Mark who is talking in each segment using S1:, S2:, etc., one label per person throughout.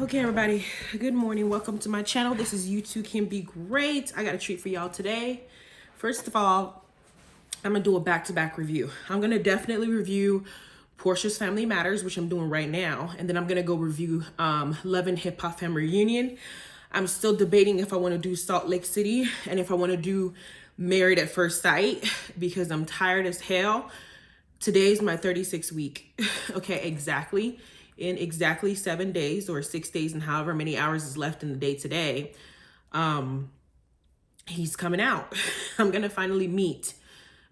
S1: Okay, everybody, good morning. Welcome to my channel. This is You Too Can Be Great. I got a treat for y'all today. First of all, I'm gonna do a back-to-back review. I'm gonna definitely review Porsha's Family Matters, which I'm doing right now, and then I'm gonna go review Love and Hip Hop Family Reunion. I'm still debating if I want to do Salt Lake City and if I want to do Married at First Sight because I'm tired as hell. Today's my 36th week. Okay, exactly. In exactly 7 days or 6 days and however many hours is left in the day today, he's coming out. I'm gonna finally meet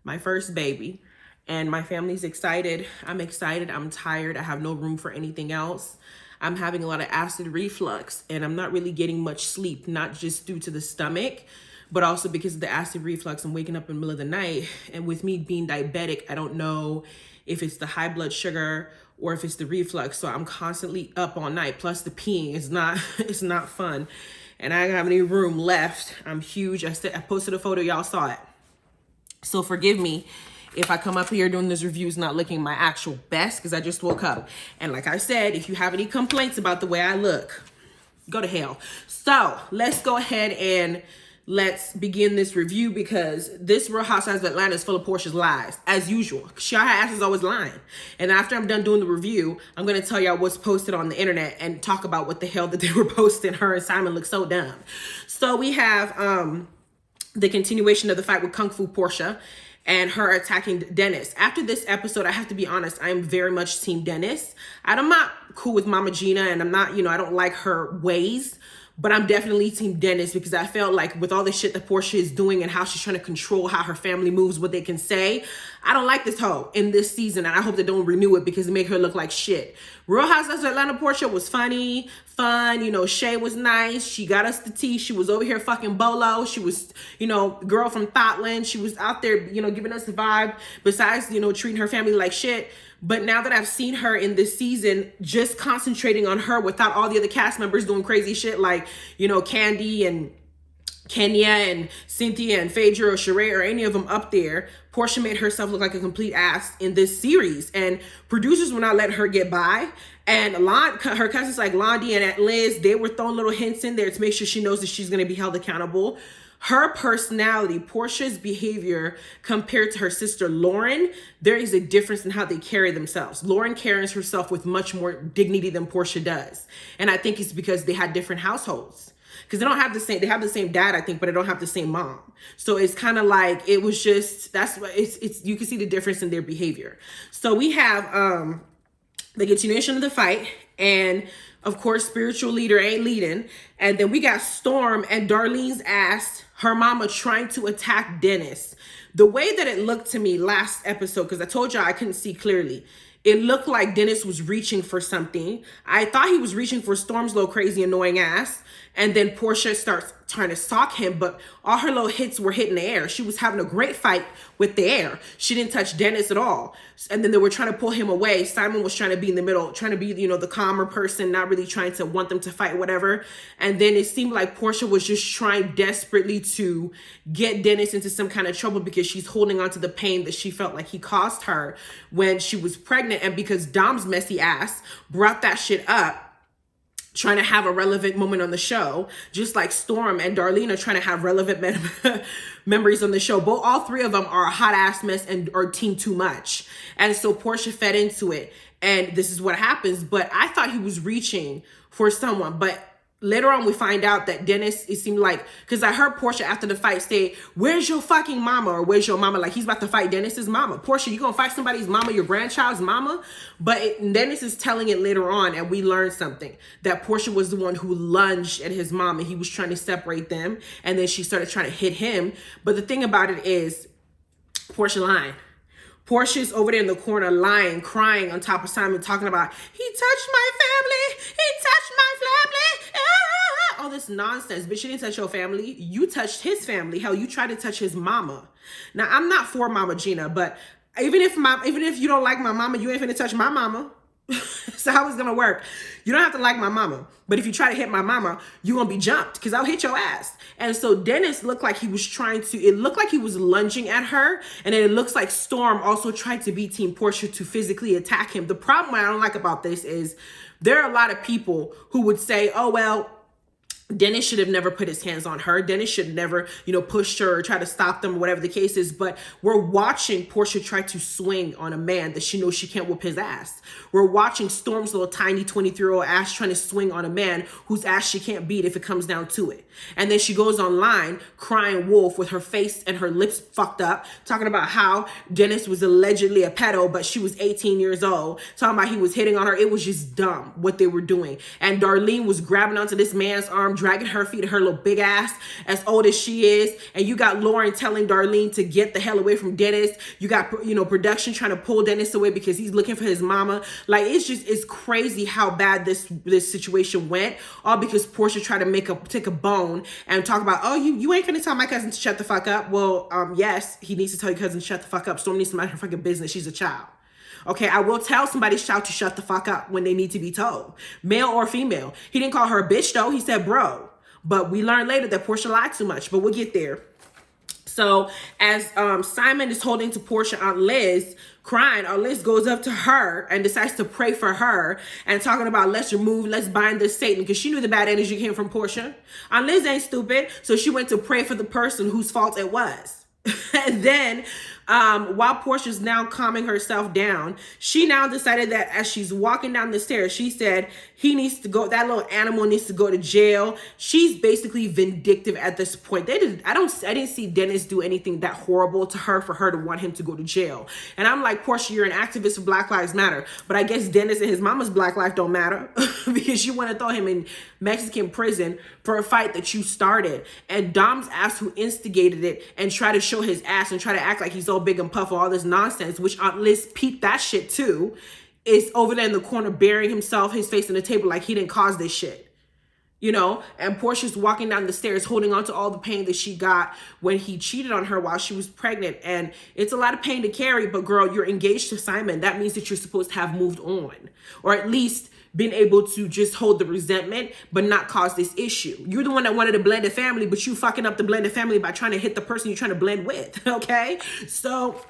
S1: my first baby and my family's excited. I'm excited. I'm tired. I have no room for anything else. I'm having a lot of acid reflux and I'm not really getting much sleep, not just due to the stomach, but also because of the acid reflux. I'm waking up in the middle of the night, and with me being diabetic, I don't know if it's the high blood sugar or if it's the reflux. So I'm constantly up all night. Plus the peeing is not, it's not fun. And I don't have any room left. I'm huge. I posted a photo, y'all saw it. So forgive me if I come up here doing this review is not looking my actual best because I just woke up. And like I said, if you have any complaints about the way I look, go to hell. So let's go ahead and let's begin this review because this Real Housewives of Atlanta is full of Porsha's lies, as usual. Her ass is always lying. And after I'm done doing the review, I'm going to tell y'all what's posted on the internet and talk about what the hell that they were posting. Her and Simon look so dumb. So we have the continuation of the fight with Kung Fu Porsha and her attacking Dennis. After this episode, I have to be honest, I am very much team Dennis. I'm not cool with Mama Gina, and I'm not, I don't like her ways, but I'm definitely team Dennis because I felt like with all the shit that Porsha is doing and how she's trying to control how her family moves, what they can say, I don't like this hoe in this season, and I hope they don't renew it because it make her look like shit. Real Housewives of Atlanta Porsha was funny, fun, Shay was nice, she got us the tea, she was over here fucking Bolo, she was, girl from Thoughtland, she was out there, giving us the vibe, besides, treating her family like shit. But now that I've seen her in this season, just concentrating on her without all the other cast members doing crazy shit like, Candy and Kenya and Cynthia and Phaedra or Sheree or any of them up there, Porsha made herself look like a complete ass in this series. And producers will not let her get by. And her cousins like Londi and Liz, they were throwing little hints in there to make sure she knows that she's going to be held accountable. Her personality, Porsha's behavior compared to her sister Lauren, there is a difference in how they carry themselves. Lauren carries herself with much more dignity than Porsha does. And I think it's because they had different households. Because they have the same dad, I think, but they don't have the same mom. So it's kind of like, it was just, that's what you can see the difference in their behavior. So we have the continuation of the fight, and of course, spiritual leader ain't leading. And then we got Storm and Darlene's ass, her mama trying to attack Dennis. The way that it looked to me last episode, because I told y'all I couldn't see clearly, it looked like Dennis was reaching for something. I thought he was reaching for Storm's little crazy annoying ass. And then Porsha starts trying to stalk him, but all her little hits were hitting the air. She was having a great fight with the air. She didn't touch Dennis at all. And then they were trying to pull him away. Simon was trying to be in the middle, trying to be, the calmer person, not really trying to want them to fight, whatever. And then it seemed like Porsha was just trying desperately to get Dennis into some kind of trouble because she's holding on to the pain that she felt like he caused her when she was pregnant. And because Dom's messy ass brought that shit up, trying to have a relevant moment on the show, just like Storm and Darlene are trying to have relevant memories on the show. All three of them are a hot ass mess and are team too much. And so Porsha fed into it. And this is what happens. But I thought he was reaching for someone. But later on, we find out that Dennis, it seemed like, because I heard Porsha after the fight say, where's your fucking mama? Or where's your mama? Like he's about to fight Dennis's mama. Porsha, you gonna fight somebody's mama, your grandchild's mama? But Dennis is telling it later on, and we learned something. That Porsha was the one who lunged at his mom, and he was trying to separate them. And then she started trying to hit him. But the thing about it is, Porsha lying. Portia's over there in the corner lying, crying on top of Simon, talking about, he touched my family, he touched my family, all this nonsense. Bitch, you didn't touch your family. You touched his family. Hell, you tried to touch his mama. Now, I'm not for Mama Gina, but even if you don't like my mama, you ain't finna touch my mama. So how it's gonna work? You don't have to like my mama, but if you try to hit my mama, you gonna be jumped because I'll hit your ass. And so Dennis looked like he was it looked like he was lunging at her, and then it looks like Storm also tried to be Team Porsha to physically attack him. The problem I don't like about this is There are a lot of people who would say, oh, well, Dennis should have never put his hands on her. Dennis should never, pushed her or try to stop them or whatever the case is. But we're watching Porsha try to swing on a man that she knows she can't whoop his ass. We're watching Storm's little tiny 23-year-old ass trying to swing on a man whose ass she can't beat if it comes down to it. And then she goes online crying wolf with her face and her lips fucked up, talking about how Dennis was allegedly a pedo, but she was 18 years old, talking about he was hitting on her. It was just dumb what they were doing. And Darlene was grabbing onto this man's arm, dragging her feet, her little big ass, as old as she is. And you got Lauren telling Darlene to get the hell away from Dennis. You got, production trying to pull Dennis away because he's looking for his mama. Like, it's crazy how bad this situation went, all because Porsha tried to take a bone and talk about, oh, you ain't gonna tell my cousin to shut the fuck up. Well, yes, he needs to tell your cousin to shut the fuck up. Storm needs to mind her fucking business. She's a child. Okay, I will tell somebody's child to shut the fuck up when they need to be told, male or female. He didn't call her a bitch though. He said bro. But we learned later that Porsha lied too much, but we'll get there. So as Simon is holding to Porsha, Aunt Liz, crying, Aunt Liz goes up to her and decides to pray for her and talking about let's bind this Satan, because she knew the bad energy came from Porsha. Aunt Liz ain't stupid, so she went to pray for the person whose fault it was. And then while Portia's now calming herself down, she now decided that as she's walking down the stairs, she said he needs to go, that little animal needs to go to jail. She's basically vindictive at this point. I didn't see Dennis do anything that horrible to her for her to want him to go to jail. And I'm like, Porsha, you're an activist for Black Lives Matter. But I guess Dennis and his mama's Black life don't matter because you want to throw him in Mexican prison for a fight that you started. And Dom's ass who instigated it and try to show his ass and try to act like he's all big and puff, all this nonsense, which Aunt Liz peeped that shit too, is over there in the corner burying himself, his face in the table like he didn't cause this shit. And Portia's walking down the stairs holding on to all the pain that she got when he cheated on her while she was pregnant. And it's a lot of pain to carry, but girl, you're engaged to Simon. That means that you're supposed to have moved on, or at least been able to just hold the resentment, but not cause this issue. You're the one that wanted a blended family, but you fucking up the blended family by trying to hit the person you're trying to blend with, okay? So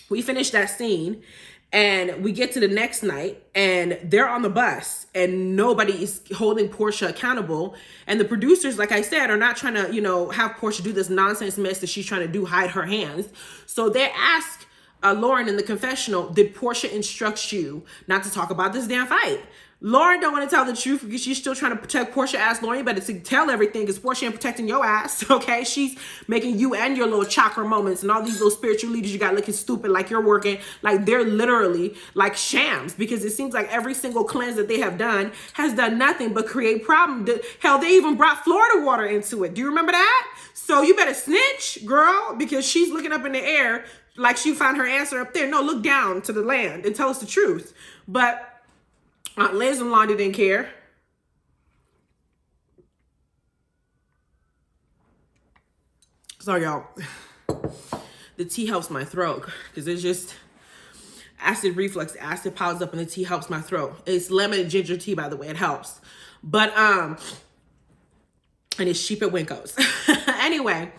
S1: we finished that scene and we get to the next night and they're on the bus and nobody is holding Porsha accountable. And the producers, like I said, are not trying to, have Porsha do this nonsense mess that she's trying to do, hide her hands. So they ask Lauren in the confessional, did Porsha instruct you not to talk about this damn fight? Lauren don't want to tell the truth because she's still trying to protect Porsha ass. Lauren, you better to tell everything because Porsha ain't protecting your ass, okay? She's making you and your little chakra moments and all these little spiritual leaders you got looking stupid like you're working. Like they're literally like shams, because it seems like every single cleanse that they have done has done nothing but create problems. Hell, they even brought Florida water into it. Do you remember that? So you better snitch, girl, because she's looking up in the air like she found her answer up there. No, look down to the land and tell us the truth. But Aunt Liz and Lonnie didn't care. Sorry, y'all. The tea helps my throat because it's just acid reflux. Acid piles up and the tea helps my throat. It's lemon and ginger tea, by the way. It helps. But, and it's cheap at Winko's. Anyway,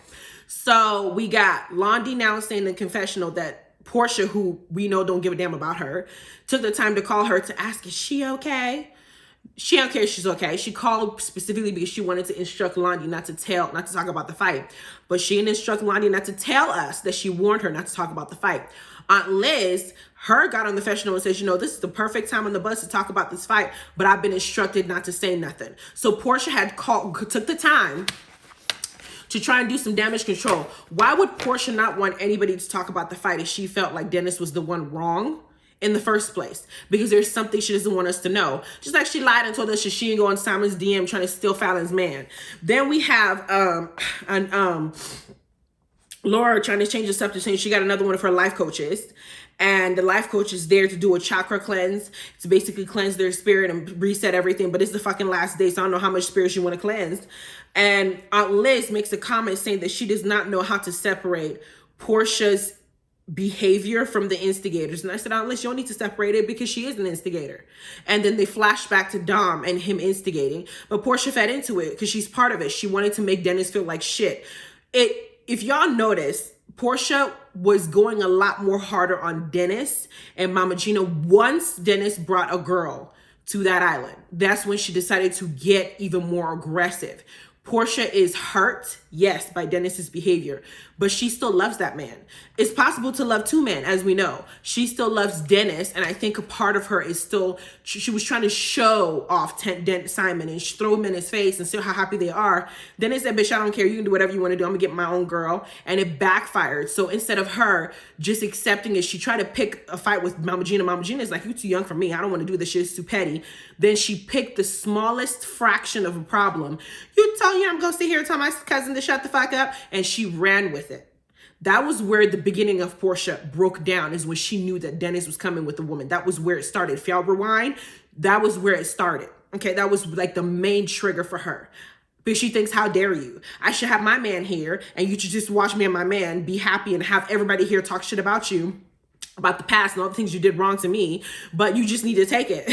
S1: so we got Londi now saying in the confessional that Porsha, who we know don't give a damn about her, took the time to call her to ask, is she okay? She don't care if she's okay. She called specifically because she wanted to instruct Londi not to talk about the fight. But she didn't instruct Londi not to tell us that she warned her not to talk about the fight. Aunt Liz, got on the confessional and says, this is the perfect time on the bus to talk about this fight, but I've been instructed not to say nothing. So Porsha took the time to try and do some damage control. Why would Porsha not want anybody to talk about the fight if she felt like Dennis was the one wrong in the first place? Because there's something she doesn't want us to know. Just like she lied and told us that she didn't go on Simon's DM trying to steal Fallon's man. Then we have Laura trying to change the subject, saying she got another one of her life coaches. And the life coach is there to do a chakra cleanse, to basically cleanse their spirit and reset everything. But it's the fucking last day, so I don't know how much spirit you want to cleanse. And Aunt Liz makes a comment saying that she does not know how to separate Porsha's behavior from the instigators. And I said, Aunt Liz, you don't need to separate it because she is an instigator. And then they flash back to Dom and him instigating. But Porsha fed into it because she's part of it. She wanted to make Dennis feel like shit. If y'all notice, Porsha was going a lot more harder on Dennis and Mama Gina once Dennis brought a girl to that island. That's when she decided to get even more aggressive. Porsha is hurt, yes, by Dennis's behavior, but she still loves that man. It's possible to love two men, as we know. She still loves Dennis, and I think a part of her is still, she was trying to show off Simon and throw him in his face and see how happy they are. Dennis said, bitch, I don't care. You can do whatever you want to do. I'm going to get my own girl. And it backfired. So instead of her just accepting it, she tried to pick a fight with Mama Gina. Mama Gina is like, you too young for me. I don't want to do this shit. It's too petty. Then she picked the smallest fraction of a problem. You tell you I'm going to sit here and tell my cousin to shut the fuck up. And she ran with it. That was where the beginning of Porsha broke down, is when she knew that Dennis was coming with a woman. That was where it started. If y'all rewind, that was where it started. Okay, that was like the main trigger for her. Because she thinks, how dare you? I should have my man here, and you should just watch me and my man be happy and have everybody here talk shit about you, about the past and all the things you did wrong to me, but you just need to take it.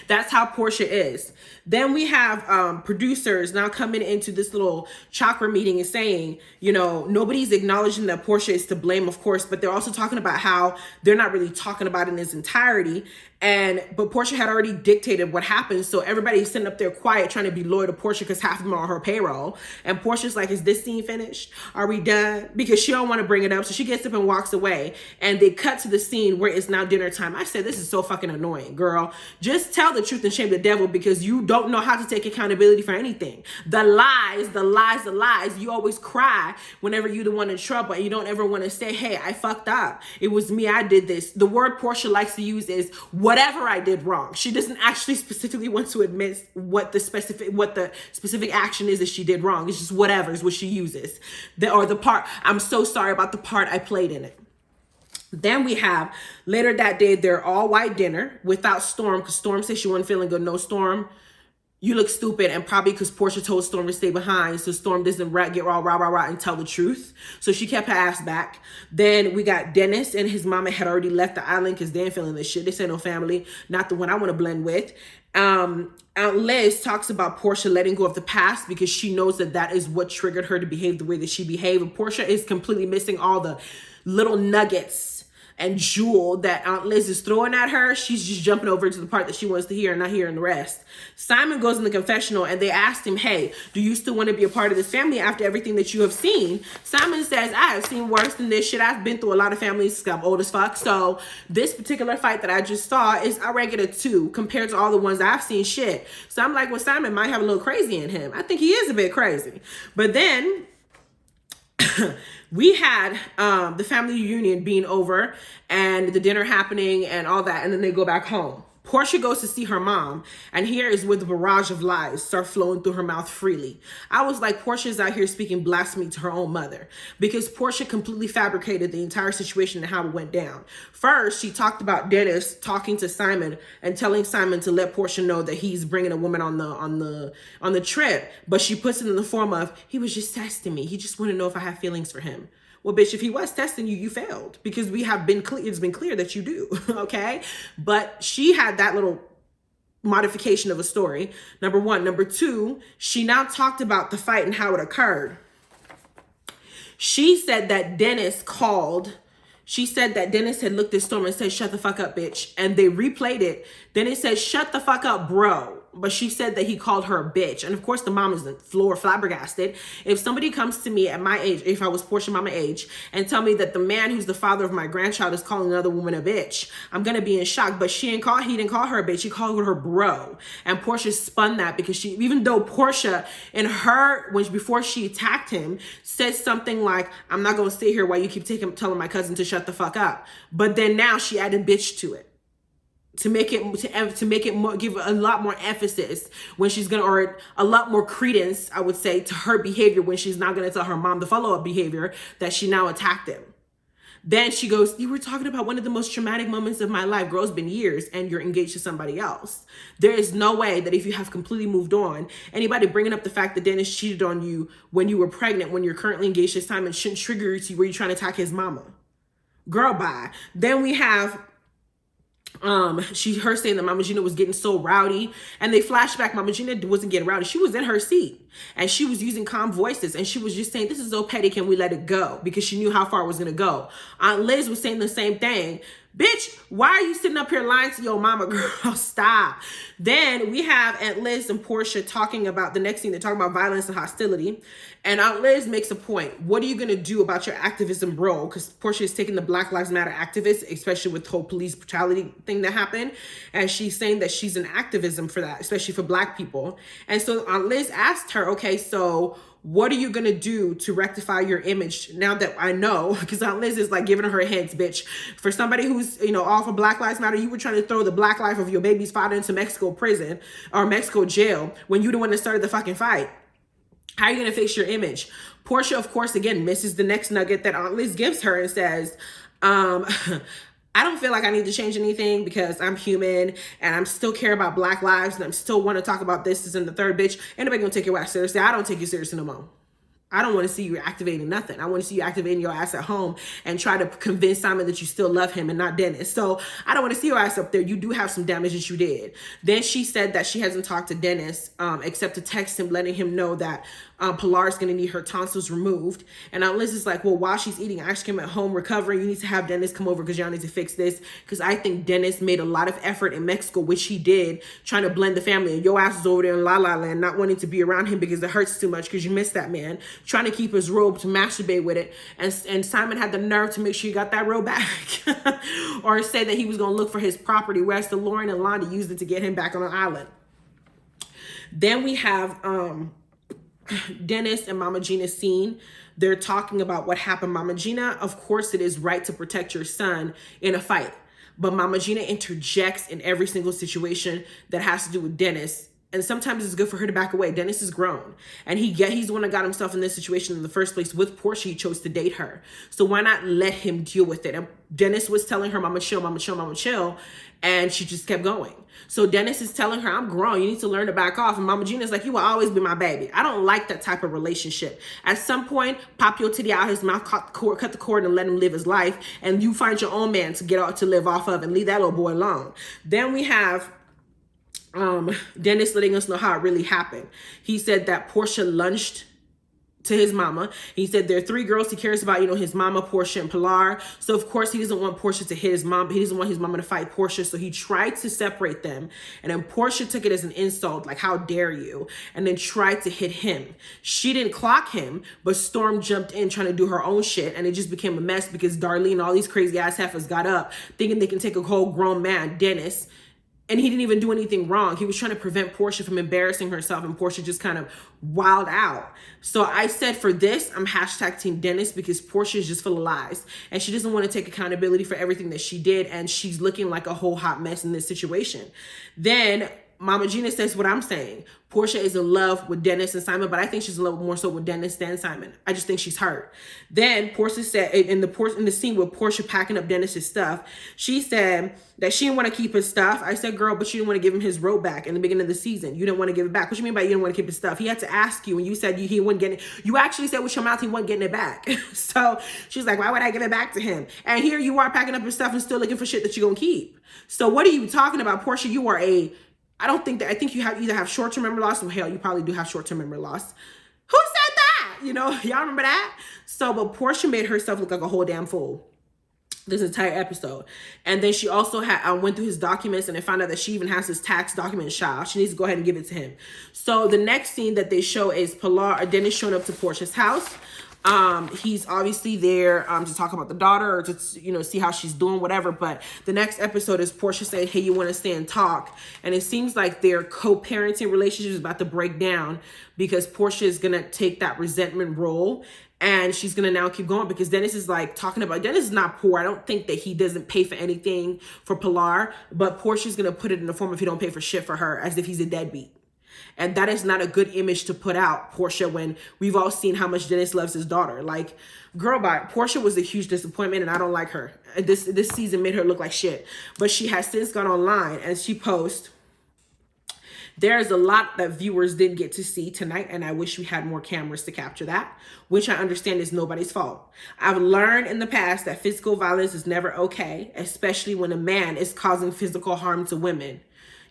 S1: That's how Porsha is. Then we have producers now coming into this little chakra meeting and saying, you know, nobody's acknowledging that Porsha is to blame, of course, but they're also talking about how they're not really talking about it in its entirety. But Porsha had already dictated what happened. So everybody's sitting up there quiet, trying to be loyal to Porsha because half of them are on her payroll. And Portia's like, is this scene finished? Are we done? Because she don't want to bring it up. So she gets up and walks away. And they cut to the scene where it's now dinner time. I said, this is so fucking annoying, girl. Just tell the truth and shame the devil, because you don't know how to take accountability for anything. The lies, the lies, the lies. You always cry whenever you're the one in trouble, and you don't ever want to say, hey, I fucked up. It was me. I did this. The word Porsha likes to use is whatever I did wrong. She doesn't actually specifically want to admit what the specific action is that she did wrong. It's just whatever is what she uses. The part, I'm so sorry about the part I played in it. Then we have later that day, their all white dinner without Storm, because Storm said she wasn't feeling good. No, Storm, you look stupid. And probably because Porsha told Storm to stay behind, so Storm doesn't get all rah and tell the truth. So she kept her ass back. Then we got Dennis and his mama had already left the island because they ain't feeling this shit. They say no family, not the one I want to blend with. Aunt Liz talks about Porsha letting go of the past because she knows that that is what triggered her to behave the way that she behaved. And Porsha is completely missing all the little nuggets and jewel that Aunt Liz is throwing at her. She's just jumping over to the part that she wants to hear and not hearing the rest. Simon goes in the confessional and they asked him, hey, do you still want to be a part of this family after everything that you have seen? Simon says, I have seen worse than this shit. I've been through a lot of families. I'm old as fuck. So this particular fight that I just saw is a regular 2 compared to all the ones I've seen. Shit. So I'm like, well, Simon might have a little crazy in him. I think he is a bit crazy. But then we had the family reunion being over and the dinner happening and all that. And then they go back home. Porsha goes to see her mom, and here is where the barrage of lies start flowing through her mouth freely. I was like, Porsha's out here speaking blasphemy to her own mother, because Porsha completely fabricated the entire situation and how it went down. First, she talked about Dennis talking to Simon and telling Simon to let Porsha know that he's bringing a woman on the trip, but she puts it in the form of, he was just testing me. He just wanted to know if I have feelings for him. Well, bitch, if he was testing you, you failed, because it's been clear that you do, okay? But she had that little modification of a story, number one. Number two, she now talked about the fight and how it occurred. She said that Dennis had looked at Storm and said, shut the fuck up, bitch. And they replayed it. Then it said, shut the fuck up, bro. But she said that he called her a bitch. And of course, the mom is the floor flabbergasted. If somebody comes to me at my age, if I was Porsha mama age, and tell me that the man who's the father of my grandchild is calling another woman a bitch, I'm going to be in shock. But he didn't call her a bitch. He called her bro. And Porsha spun that because even though Porsha before she attacked him, said something like, I'm not going to sit here while you keep telling my cousin to shut the fuck up. But then now she added bitch to it. To make it more, give a lot more emphasis when she's gonna, or a lot more credence, I would say, to her behavior when she's not gonna tell her mom the follow-up behavior that she now attacked him. Then she goes, you were talking about one of the most traumatic moments of my life. Girl, it's been years and you're engaged to somebody else. There is no way that if you have completely moved on, anybody bringing up the fact that Dennis cheated on you when you were pregnant, when you're currently engaged this time, and shouldn't trigger you to where you're trying to attack his mama. Girl, bye. Then we have her saying that Mama Gina was getting so rowdy, and they flash back. Mama Gina wasn't getting rowdy. She was in her seat and she was using calm voices, and she was just saying, this is so petty, can we let it go? Because she knew how far it was going to go. Aunt Liz was saying the same thing. Bitch, why are you sitting up here lying to your mama, girl? Stop. Then we have Aunt Liz and Porsha talking about the next thing. They're talking about violence and hostility. And Aunt Liz makes a point. What are you going to do about your activism role? Because Porsha is taking the Black Lives Matter activist, especially with the whole police brutality thing that happened. And she's saying that she's an activism for that, especially for Black people. And so Aunt Liz asked her, okay, so what are you going to do to rectify your image now that I know? Because Aunt Liz is like giving her hints, bitch. For somebody who's, you know, all for Black Lives Matter, you were trying to throw the black life of your baby's father into Mexico prison or Mexico jail when you the one that started the fucking fight. How are you going to fix your image? Porsha, of course, again, misses the next nugget that Aunt Liz gives her and says, I don't feel like I need to change anything because I'm human and I'm still care about Black lives and I'm still want to talk about this and the third, bitch. Anybody gonna take your ass seriously? I don't take you seriously no more. I don't want to see you activating nothing. I want to see you activating your ass at home and try to convince Simon that you still love him and not Dennis. So I don't want to see your ass up there. You do have some damage that you did. Then she said that she hasn't talked to Dennis except to text him, letting him know that Pilar is going to need her tonsils removed. And Liz is like, well, while she's eating ice cream at home recovering, you need to have Dennis come over because y'all need to fix this. Because I think Dennis made a lot of effort in Mexico, which he did, trying to blend the family. And your ass was over there in La La Land, not wanting to be around him because it hurts too much because you miss that man, trying to keep his robe to masturbate with it. And Simon had the nerve to make sure he got that robe back or say that he was going to look for his property, whereas the Lauren and Londa used it to get him back on an island. Then we have Dennis and Mama Gina's scene. They're talking about what happened. Mama Gina, of course, it is right to protect your son in a fight. But Mama Gina interjects in every single situation that has to do with Dennis. And sometimes it's good for her to back away. Dennis is grown. And he's the one that got himself in this situation in the first place. With Porsha, he chose to date her. So why not let him deal with it? And Dennis was telling her, mama chill, mama chill, mama chill. And she just kept going. So Dennis is telling her, I'm grown. You need to learn to back off. And Mama Gina's like, you will always be my baby. I don't like that type of relationship. At some point, pop your titty out his mouth, cut the cord and let him live his life. And you find your own man to get out to live off of and leave that little boy alone. Then we have Dennis letting us know how it really happened. He said that Porsha lunged to his mama. He said there are three girls he cares about, his mama, Porsha, and Pilar. So of course he doesn't want Porsha to hit his mom. He doesn't want his mama to fight Porsha. So he tried to separate them. And then Porsha took it as an insult, like, how dare you? And then tried to hit him. She didn't clock him, but Storm jumped in trying to do her own shit. And it just became a mess because Darlene and all these crazy ass heifers got up thinking they can take a whole grown man, Dennis. And he didn't even do anything wrong. He was trying to prevent Porsha from embarrassing herself, and Porsha just kind of wilded out. So I said for this, I'm hashtag Team Dennis, because Porsha is just full of lies. And she doesn't want to take accountability for everything that she did. And she's looking like a whole hot mess in this situation. Then Mama Gina says what I'm saying. Porsha is in love with Dennis and Simon, but I think she's in love more so with Dennis than Simon. I just think she's hurt. Then Porsha said in the scene with Porsha packing up Dennis's stuff, she said that she didn't want to keep his stuff. I said, girl, but you didn't want to give him his robe back in the beginning of the season. You didn't want to give it back. What you mean by you didn't want to keep his stuff? He had to ask you, and you said he wasn't getting it. You actually said with your mouth he wasn't getting it back. So she's like, why would I give it back to him? And here you are packing up your stuff and still looking for shit that you're going to keep. So what are you talking about, Porsha? You are I think you either have short-term memory loss, or hell, you probably do have short-term memory loss. Who said that? Y'all remember that? So, but Porsha made herself look like a whole damn fool this entire episode. And then she also went through his documents and they found out that she even has his tax document filed. She needs to go ahead and give it to him. So the next scene that they show is Dennis showing up to Porsha's house. He's obviously there to talk about the daughter, or to see how she's doing, whatever. But the next episode is Porsha saying, hey, you want to stay and talk? And it seems like their co-parenting relationship is about to break down, because Porsha is gonna take that resentment role, and she's gonna now keep going, because Dennis is like talking about, Dennis is not poor. I don't think that he doesn't pay for anything for Pilar, but Portia's gonna put it in the form of he don't pay for shit for her, as if he's a deadbeat. And that is not a good image to put out, Porsha, when we've all seen how much Dennis loves his daughter. Like, girl, Porsha was a huge disappointment, and I don't like her. This season made her look like shit. But she has since gone online, and she posts, there's a lot that viewers didn't get to see tonight, and I wish we had more cameras to capture that, which I understand is nobody's fault. I've learned in the past that physical violence is never okay, especially when a man is causing physical harm to women.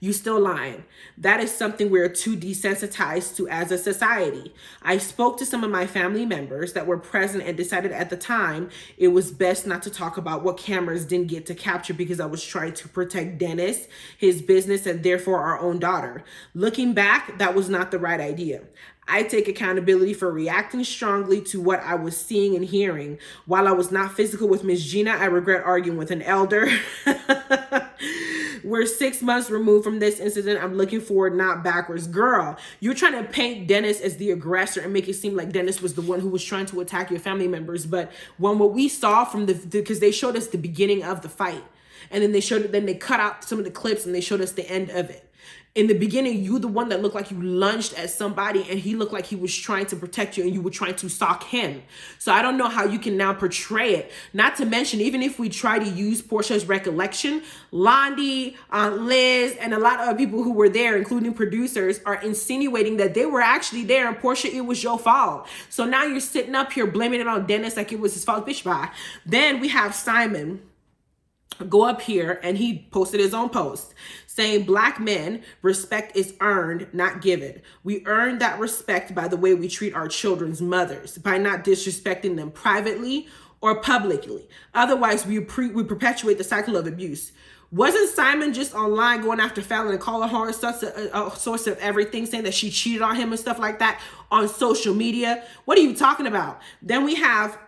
S1: You still lying. That is something we're too desensitized to as a society. I spoke to some of my family members that were present and decided at the time it was best not to talk about what cameras didn't get to capture because I was trying to protect Dennis, his business, and therefore our own daughter. Looking back, that was not the right idea. I take accountability for reacting strongly to what I was seeing and hearing. While I was not physical with Miss Gina, I regret arguing with an elder. We're 6 months removed from this incident. I'm looking forward, not backwards. Girl, you're trying to paint Dennis as the aggressor and make it seem like Dennis was the one who was trying to attack your family members. But when what we saw from because they showed us the beginning of the fight, and then they cut out some of the clips and they showed us the end of it. In the beginning, you the one that looked like you lunged at somebody and he looked like he was trying to protect you and you were trying to sock him. So I don't know how you can now portray it. Not to mention, even if we try to use Porsha's recollection, Londi, Aunt Liz, and a lot of other people who were there, including producers, are insinuating that they were actually there and Porsha, it was your fault. So now you're sitting up here blaming it on Dennis like it was his fault. Bitch, bye. Then we have Simon go up here and he posted his own post saying, Black men, respect is earned, not given. We earn that respect by the way we treat our children's mothers, by not disrespecting them privately or publicly. Otherwise, we perpetuate the cycle of abuse. Wasn't Simon just online going after Fallon and calling her a source of everything, saying that she cheated on him and stuff like that on social media? What are you talking about? Then we have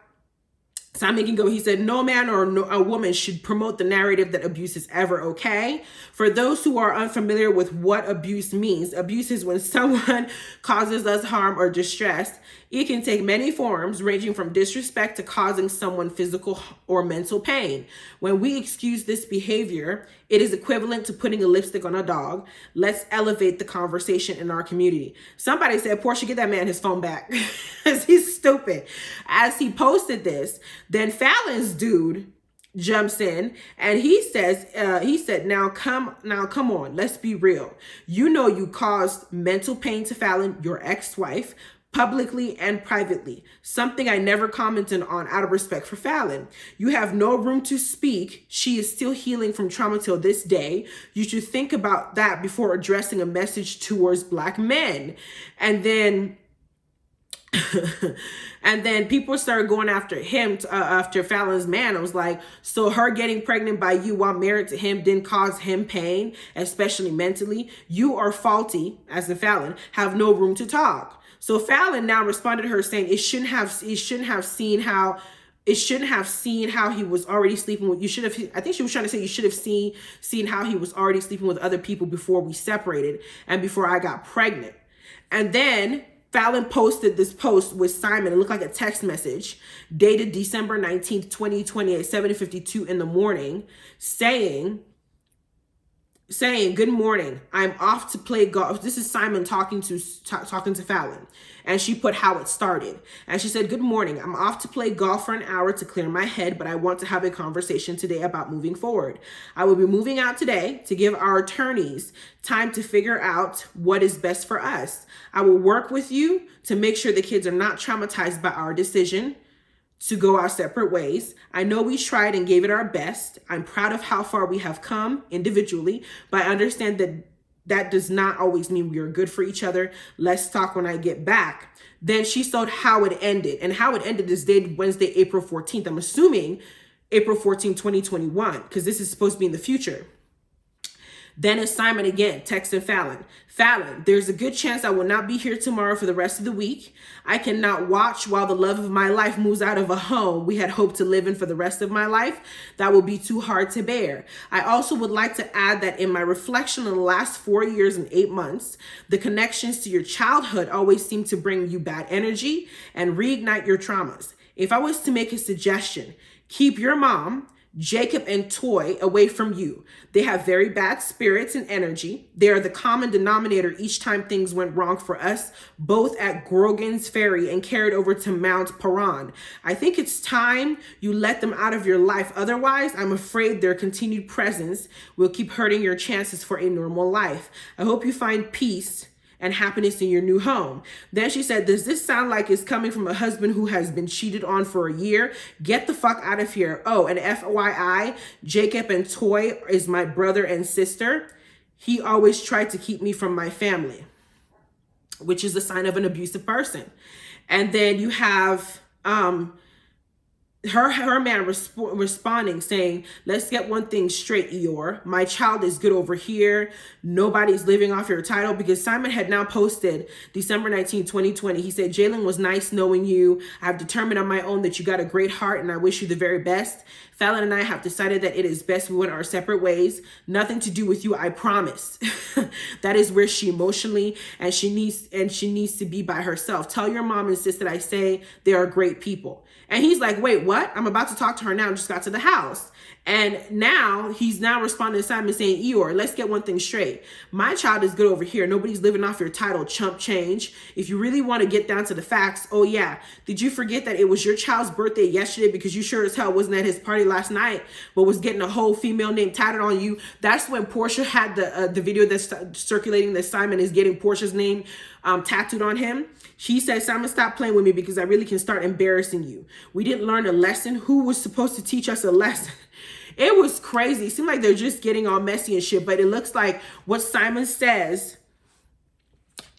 S1: Simon can go, he said, no man or a woman should promote the narrative that abuse is ever okay. For those who are unfamiliar with what abuse means, abuse is when someone causes us harm or distress. It can take many forms, ranging from disrespect to causing someone physical or mental pain. When we excuse this behavior, it is equivalent to putting a lipstick on a dog. Let's elevate the conversation in our community. Somebody said, Porsha, get that man his phone back. Because he's stupid. As he posted this, then Fallon's dude jumps in and he said, now come on, let's be real. You know you caused mental pain to Fallon, your ex-wife, publicly and privately, something I never commented on out of respect for Fallon. You have no room to speak. She is still healing from trauma till this day. You should think about that before addressing a message towards Black men. And then and then people started going after him, after Fallon's man. I was like, so her getting pregnant by you while married to him didn't cause him pain, especially mentally? You are faulty, as in Fallon, have no room to talk. So Fallon now responded to her saying it shouldn't have seen how he was already sleeping with, I think she was trying to say you should have seen how he was already sleeping with other people before we separated and before I got pregnant. And then Fallon posted this post with Simon. It looked like a text message dated December 19th, 2020 at 7:52 in the morning, saying, good morning, I'm off to play golf. This is Simon talking to Fallon. And she put how it started. And she said, good morning, I'm off to play golf for an hour to clear my head, but I want to have a conversation today about moving forward. I will be moving out today to give our attorneys time to figure out what is best for us. I will work with you to make sure the kids are not traumatized by our decision to go our separate ways. I know we tried and gave it our best. I'm proud of how far we have come individually, but I understand that that does not always mean we are good for each other. Let's talk when I get back. Then she showed how it ended. And how it ended is dated Wednesday, April 14th. I'm assuming April 14th, 2021, because this is supposed to be in the future. Then it's Simon again, texting Fallon. Fallon, there's a good chance I will not be here tomorrow for the rest of the week. I cannot watch while the love of my life moves out of a home we had hoped to live in for the rest of my life. That will be too hard to bear. I also would like to add that in my reflection on the last 4 years and 8 months, the connections to your childhood always seem to bring you bad energy and reignite your traumas. If I was to make a suggestion, keep your mom, Jacob, and Toy away from you. They have very bad spirits and energy. They are the common denominator each time things went wrong for us, both at Grogan's Ferry and carried over to Mount Paran. I think it's time you let them out of your life. Otherwise, I'm afraid their continued presence will keep hurting your chances for a normal life. I hope you find peace and happiness in your new home. Then she said, does this sound like it's coming from a husband who has been cheated on for a year? Get the fuck out of here. Oh, and FYI, Jacob and Toy is my brother and sister. he always tried to keep me from my family, which is a sign of an abusive person. And then you have her man responding saying, let's get one thing straight, Eeyore. My child is good over here. Nobody's living off your title. Because Simon had now posted December 19, 2020. He said, Jalen was nice knowing you. I've determined on my own that you got a great heart and I wish you the very best. Fallon and I have decided that it is best we went our separate ways. Nothing to do with you, I promise. That is where she emotionally and she needs to be by herself. Tell your mom and sis that I say they are great people. And he's like, wait, what? I'm about to talk to her now. I just got to the house. And now he's now responding to Simon saying, Eeyore, let's get one thing straight. My child is good over here. Nobody's living off your title, chump change. If you really want to get down to the facts, oh yeah. Did you forget that it was your child's birthday yesterday because you sure as hell wasn't at his party last night, but was getting a whole female name tatted on you? That's when Porsha had the video that's circulating that Simon is getting Portia's name tattooed on him. She said, Simon, stop playing with me because I really can start embarrassing you. We didn't learn a lesson. Who was supposed to teach us a lesson? It was crazy. It seemed like they're just getting all messy and shit, but it looks like what Simon says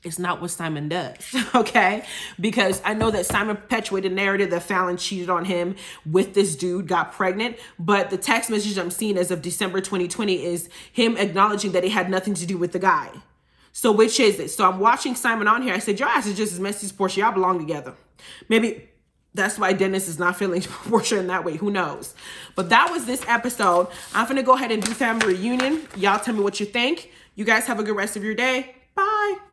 S1: is not what Simon does, okay? Because I know that Simon perpetuated the narrative that Fallon cheated on him with this dude, got pregnant, but the text message I'm seeing as of December 2020 is him acknowledging that it had nothing to do with the guy. So which is it? So I'm watching Simon on here. I said, your ass is just as messy as Porsha. Y'all belong together. Maybe that's why Dennis is not feeling Porsha in that way. Who knows? But that was this episode. I'm going to go ahead and do family reunion. Y'all tell me what you think. You guys have a good rest of your day. Bye.